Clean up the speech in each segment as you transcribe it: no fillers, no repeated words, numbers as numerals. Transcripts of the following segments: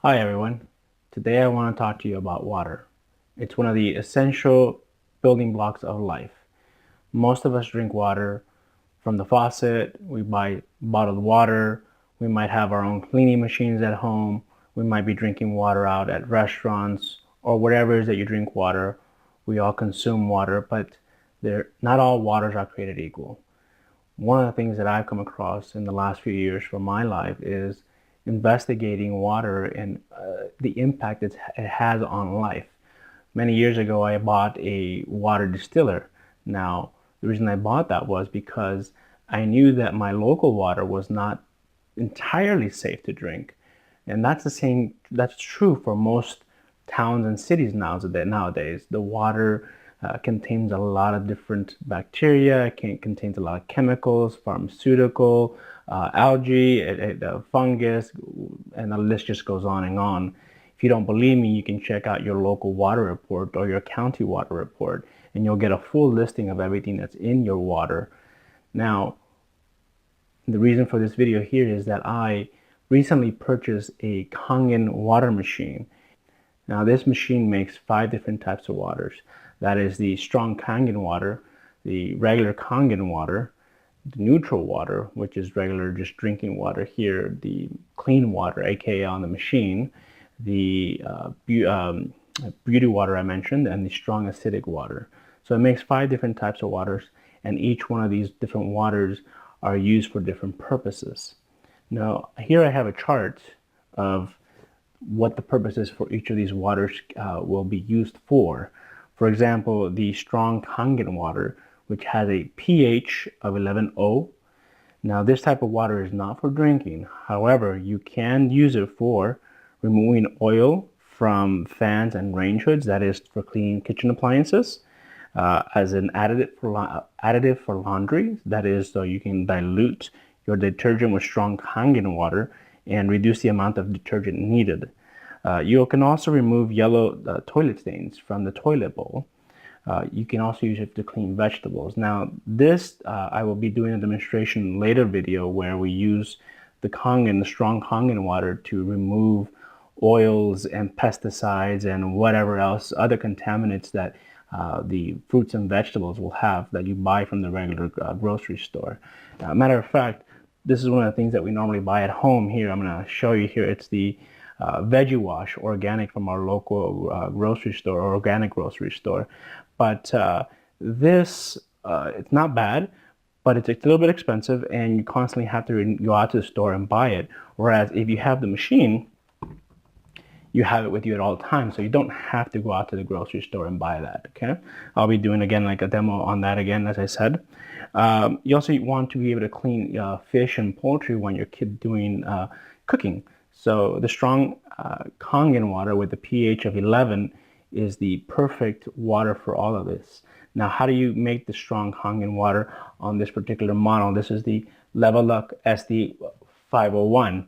Hi everyone. Today I want to talk to you about water. It's one of the essential building blocks of life. Most of us drink water from the faucet, we buy bottled water, we might have our own cleaning machines at home, we might be drinking water out at restaurants or wherever it is that you drink water. We all consume water, but not all waters are created equal. One of the things that I've come across in the last few years from my life is investigating water and the impact it has on life. Many years ago, I bought a water distiller. Now, the reason I bought that was because I knew that my local water was not entirely safe to drink. And that's true for most towns and cities nowadays. The water contains a lot of different bacteria, it contains a lot of chemicals, pharmaceutical, algae, fungus, and the list just goes on and on. If you don't believe me, you can check out your local water report or your county water report, and you'll get a full listing of everything that's in your water. Now, the reason for this video here is that I recently purchased a Kangen water machine. Now this machine makes 5 different types of waters. That is the strong Kangen water, the regular Kangen water, the neutral water, which is regular just drinking water here, the clean water, aka on the machine, the beauty water I mentioned, and the strong acidic water. So it makes 5 different types of waters, and each one of these different waters are used for different purposes. Now here I have a chart of what the purpose is for each of these waters will be used for. For example, the strong Kangen water, which has a pH of 11.0. Now this type of water is not for drinking. However, you can use it for removing oil from fans and range hoods, that is for cleaning kitchen appliances, as an additive for laundry, that is so you can dilute your detergent with strong Kangen water and reduce the amount of detergent needed. You can also remove yellow toilet stains from the toilet bowl. You can also use it to clean vegetables. Now this, I will be doing a demonstration later video where we use the strong Kangen water to remove oils and pesticides and whatever else, other contaminants that the fruits and vegetables will have that you buy from the regular grocery store. Matter of fact, this is one of the things that we normally buy at home here. I'm going to show you here. It's the Veggie Wash organic from our local grocery store or organic grocery store. But this, it's not bad, but it's a little bit expensive and you constantly have to go out to the store and buy it. Whereas if you have the machine, you have it with you at all times, so you don't have to go out to the grocery store and buy that. Okay, I'll be doing again like a demo on that again, as I said. You also want to be able to clean fish and poultry when you're doing cooking. So the strong Kangen water with the pH of 11 is the perfect water for all of this. Now, how do you make the strong Kangen water on this particular model? This is the Leveluk SD501.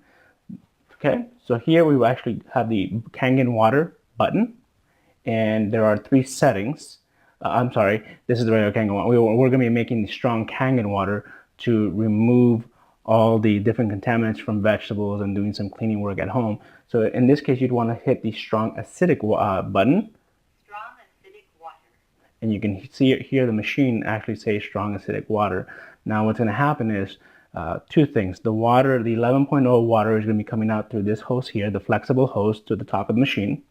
Okay, so here we will actually have the Kangen water button, and there are 3 settings. I'm sorry, this is the regular Kangen water. We're going to be making the strong Kangen water to remove all the different contaminants from vegetables and doing some cleaning work at home. So in this case, you'd want to hit the strong acidic button. Strong acidic water. And you can see it here, the machine actually says strong acidic water. Now what's going to happen is 2 things. The water, the 11.0 water is going to be coming out through this hose here, the flexible hose to the top of the machine.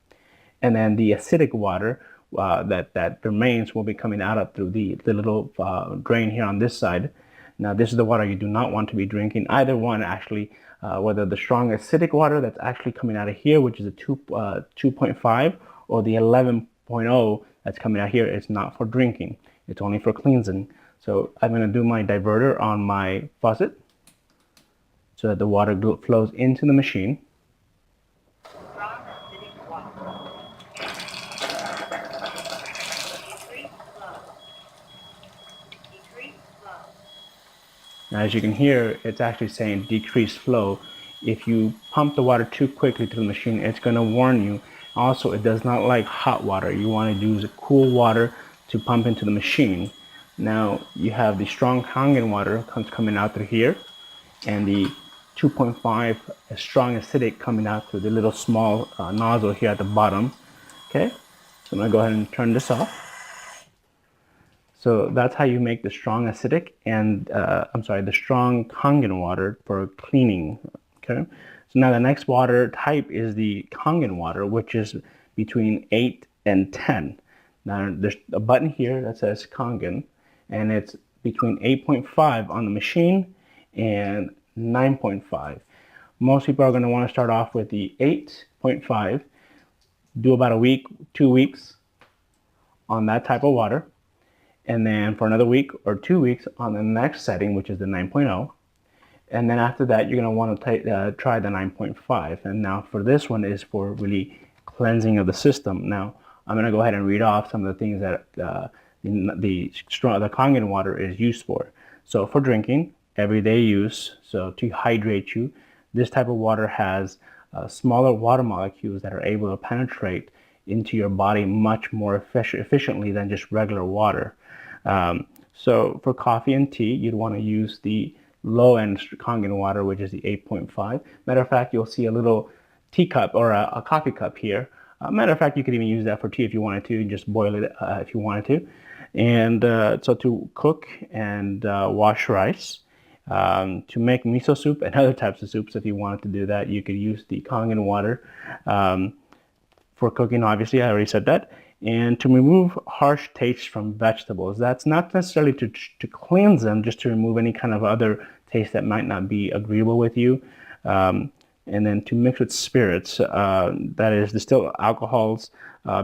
And then the acidic water that remains will be coming out up through the little drain here on this side. Now this is the water you do not want to be drinking, either one actually, whether the strong acidic water that's actually coming out of here, which is a 2.5, or the 11.0 that's coming out here. It's not for drinking, it's only for cleansing. So I'm going to do my diverter on my faucet so that the water flows into the machine. Strong acidic water. Decrease flow. Decrease flow. Now, as you can hear, it's actually saying decrease flow. If you pump the water too quickly to the machine, it's going to warn you. Also, it does not like hot water. You want to use cool water to pump into the machine. Now you have the strong Kangen water coming out through here, and the 2.5 a strong acidic coming out through the little small nozzle here at the bottom. Okay, so I'm gonna go ahead and turn this off. So that's how you make the strong acidic and the strong Kangen water for cleaning. Okay, so now the next water type is the Kangen water, which is between 8 and 10. Now there's a button here that says Kangen, and it's between 8.5 on the machine and 9.5. Most people are going to want to start off with the 8.5, do about a week, 2 weeks on that type of water, and then for another week or 2 weeks on the next setting, which is the 9.0. And then after that, you're going to want to try the 9.5. And now for this one is for really cleansing of the system. Now I'm going to go ahead and read off some of the things that the Kangen water is used for. So for drinking, everyday use, so to hydrate you, this type of water has smaller water molecules that are able to penetrate into your body much more efficiently than just regular water. So for coffee and tea, you'd want to use the low-end Kangen water, which is the 8.5. Matter of fact, you'll see a little teacup or a coffee cup here. Matter of fact, you could even use that for tea if you wanted to, and just boil it if you wanted to. And so to cook and wash rice, to make miso soup and other types of soups, if you wanted to do that, you could use the Kangen water. For cooking, obviously, I already said that. And to remove harsh taste from vegetables. That's not necessarily to cleanse them, just to remove any kind of other taste that might not be agreeable with you. And then to mix with spirits, that is, distilled alcohols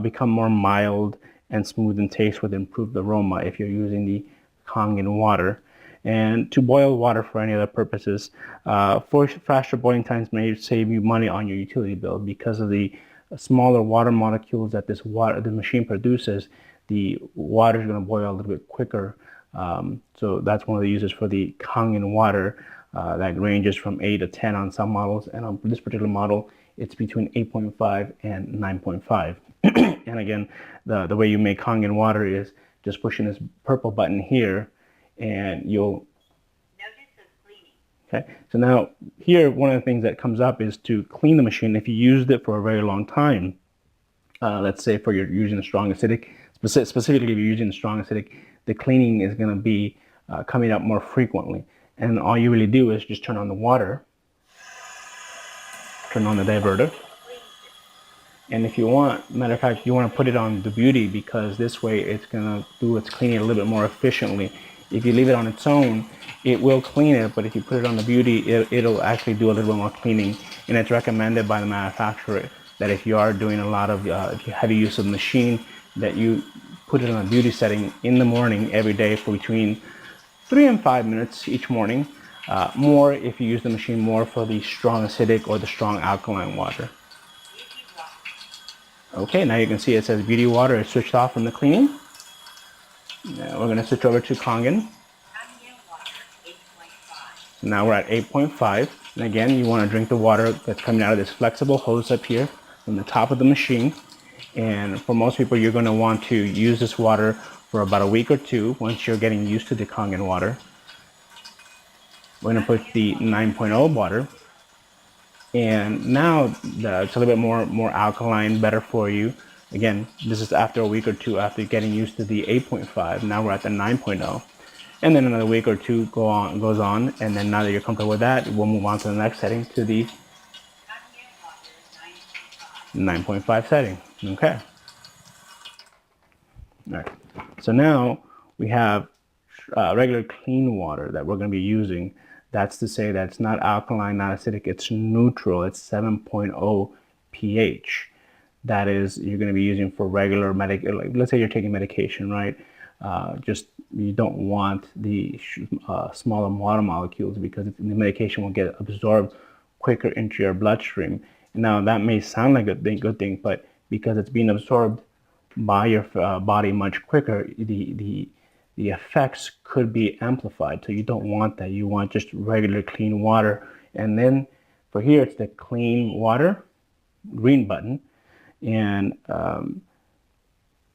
become more mild and smooth in taste with improved aroma if you're using the Kangen water. And to boil water for any other purposes, for faster boiling times may save you money on your utility bill because of the smaller water molecules that the machine produces. The water is going to boil a little bit quicker. So that's one of the uses for the Kangen water. That ranges from 8 to 10 on some models, and on this particular model, it's between 8.5 and 9.5. And again, the way you make Kangen water is just pushing this purple button here, and you'll. Notice of cleaning. Okay, so now here, one of the things that comes up is to clean the machine. If you used it for a very long time, let's say for you're using a strong acidic, specifically if you're using a strong acidic, the cleaning is going to be coming up more frequently. And all you really do is just turn on the water, turn on the diverter. And if you want, matter of fact, you want to put it on the beauty, because this way it's going to do its cleaning a little bit more efficiently. If you leave it on its own, it will clean it, but if you put it on the beauty, it'll actually do a little bit more cleaning. And it's recommended by the manufacturer that if you are doing a lot of heavy use of the machine, that you put it on a beauty setting in the morning every day for between 3 and 5 minutes each morning. More if you use the machine more for the strong acidic or the strong alkaline water. Okay, now you can see it says beauty water is switched off from the cleaning. Now we're going to switch over to Kangen. Now we're at 8.5. And again, you want to drink the water that's coming out of this flexible hose up here from the top of the machine. And for most people, you're going to want to use this water for about a week or two once you're getting used to the Kangen water. We're going to put the 9.0 water. And now it's a little bit more alkaline, better for you. Again, this is after a week or two after getting used to the 8.5. Now we're at the 9.0. And then another week or two goes on, and then now that you're comfortable with that, we'll move on to the next setting, to the 9.5 setting. Okay. All right. So now we have regular clean water that we're going to be using. That's to say that it's not alkaline, not acidic, it's neutral. It's 7.0 pH. That is, you're going to be using for regular like let's say you're taking medication, right? Just you don't want the smaller water molecules, because the medication will get absorbed quicker into your bloodstream. Now that may sound like a good thing, but because it's being absorbed by your body much quicker, the effects could be amplified. So you don't want that. You want just regular clean water. And then for here, it's the clean water, green button. And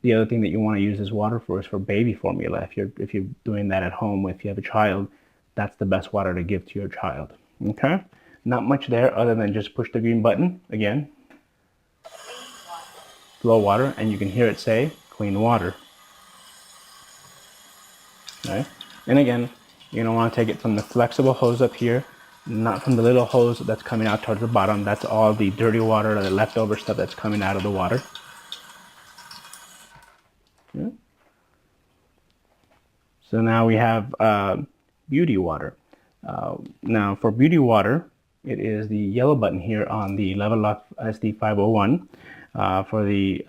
the other thing that you want to use this water for is for baby formula. If you're doing that at home, if you have a child, that's the best water to give to your child. Okay. Not much there other than just push the green button again, flow water, and you can hear it say clean water. Right? And again, you're going to want to take it from the flexible hose up here, not from the little hose that's coming out towards the bottom. That's all the dirty water, the leftover stuff that's coming out of the water. Yeah. So now we have beauty water. Now for beauty water, it is the yellow button here on the Leveluk SD501 for the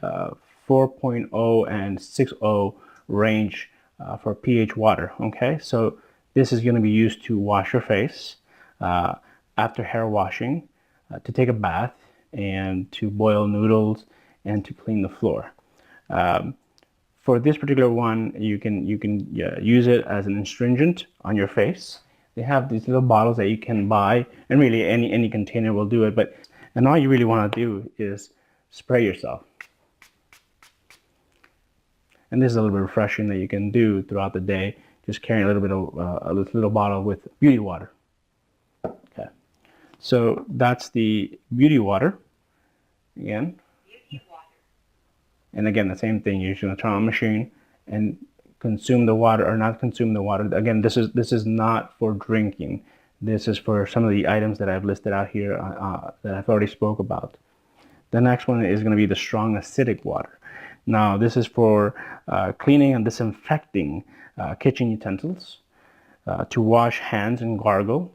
4.0 and 6.0 range for pH water. Okay, so this is going to be used to wash your face after hair washing, to take a bath, and to boil noodles, and to clean the floor. For this particular one, you can use it as an astringent on your face. They have these little bottles that you can buy, and really any container will do it. And all you really want to do is spray yourself. And this is a little bit refreshing that you can do throughout the day, just carrying a little bit of a little bottle with beauty water. Okay, so that's the beauty water. Again. And again, the same thing. You're just going to turn on the machine and consume the water, or not consume the water. Again, this is not for drinking. This is for some of the items that I've listed out here that I've already spoke about. The next one is going to be the strong acidic water. Now, this is for cleaning and disinfecting kitchen utensils, to wash hands and gargle,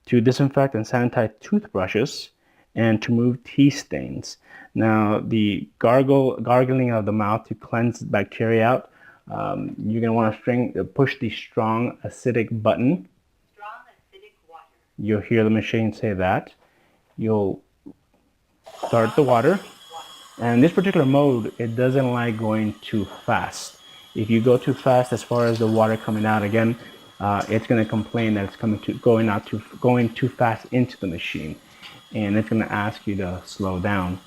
to disinfect and sanitize toothbrushes, and to remove tea stains. Now, the gargling of the mouth to cleanse bacteria out, you're going to want to push the strong acidic button. Strong acidic water. You'll hear the machine say that. You'll start the water. And in this particular mode, it doesn't like going too fast. If you go too fast as far as the water coming out, again, it's going to complain that it's going too fast into the machine, and it's going to ask you to slow down.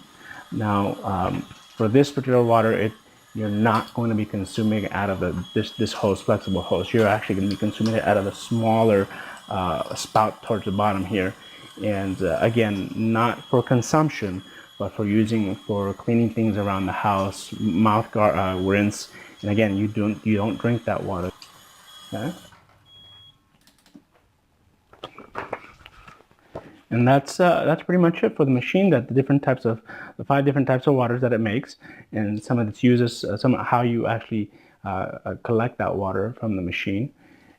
Now, for this particular water, you're not going to be consuming it out of this hose, flexible hose. You're actually going to be consuming it out of the smaller spout towards the bottom here. And again, not for consumption, but for cleaning things around the house, mouth rinse. And again, you don't drink that water. Okay? And that's pretty much it for the machine. The 5 different types of waters that it makes, and some of its uses, how you actually collect that water from the machine.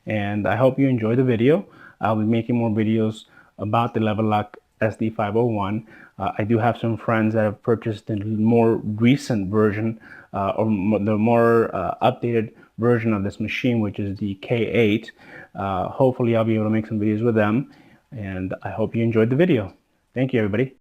And I hope you enjoy the video. I'll be making more videos about the Leveluk SD501. I do have some friends that have purchased the more recent version, or the more updated version of this machine, which is the K8. Hopefully I'll be able to make some videos with them. And I hope you enjoyed the video. Thank you, everybody.